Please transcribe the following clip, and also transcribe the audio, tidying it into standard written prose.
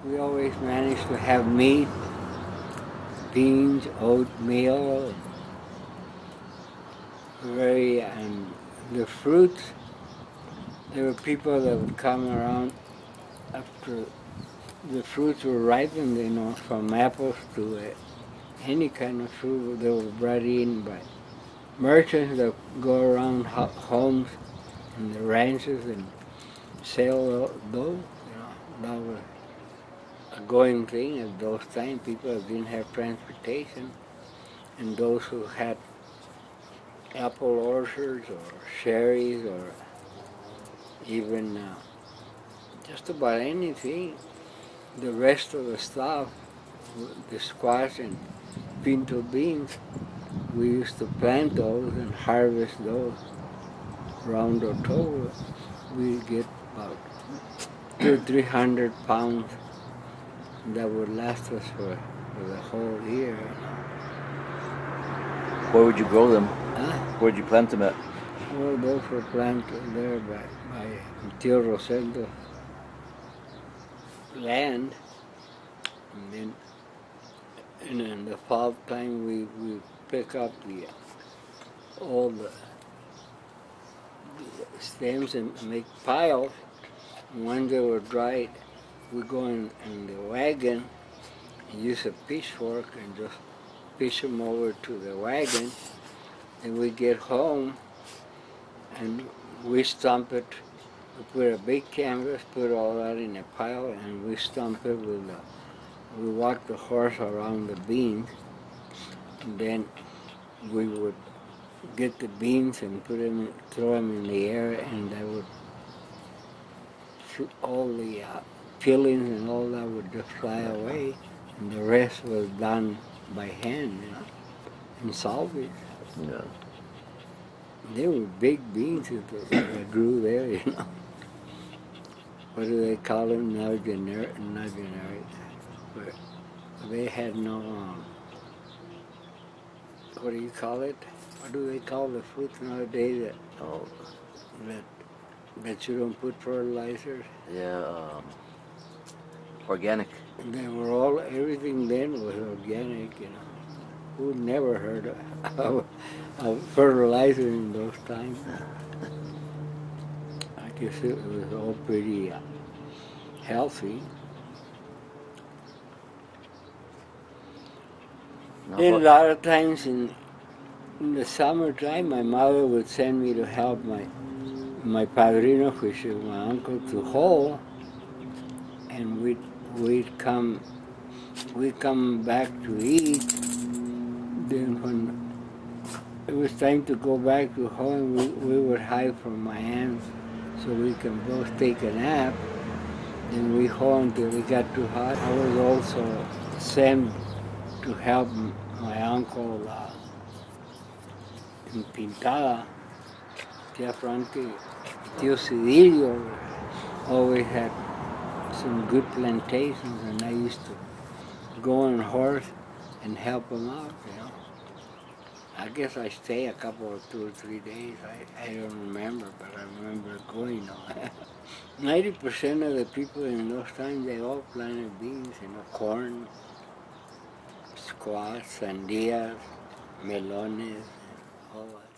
We always managed to have meat, beans, oatmeal, and the fruits. There were people that would come around after the fruits were ripened, from apples to any kind of fruit. They were brought in by merchants that go around homes and the ranches and sell those. That was a going thing at those times. People didn't have transportation, and those who had apple orchards or cherries or even just about anything, the rest of the stuff, the squash and pinto beans, we used to plant those and harvest those around October. We get about 300 pounds that would last us for the whole year. Where would you grow them? Huh? Where'd you plant them at? Well, those were planted there by Tio Roseldo's land, and then in the fall time we pick up all the stems and make piles. And when they were dried, we go in the wagon and use a pitchfork and just push them over to the wagon. And we get home and we stump it. We put a big canvas, put all that in a pile, and we stump it we walk the horse around the beans, and then we would get the beans and throw them in the air, and they would, all the peelings and all that would just fly away, and the rest was done by hand, and salvage. Yeah. They were big beans that grew there, What do they call them? Not generic. But they had no, what do you call it? What do they call the fruits nowadays that you don't put fertilizers? Yeah, organic. They were everything then was organic, Who never heard of fertilizer in those times? I guess it was all pretty healthy. And a lot of times in the summertime, my mother would send me to help my padrino, which is my uncle, to hoe, and we'd come back to eat. Then when it was time to go back to home, we would hide from my aunt so we can both take a nap. Then we hoe until it got too hot. I was also sent to help my uncle in Pintada. Tia Frankie, Tio Cedillo always had some good plantations, and I used to go on horse and help them out, I guess I stay a couple of 2 or 3 days. I don't remember, but I remember going. 90% of the people in those times, they all planted beans, corn, squash, sandías, melones, all that.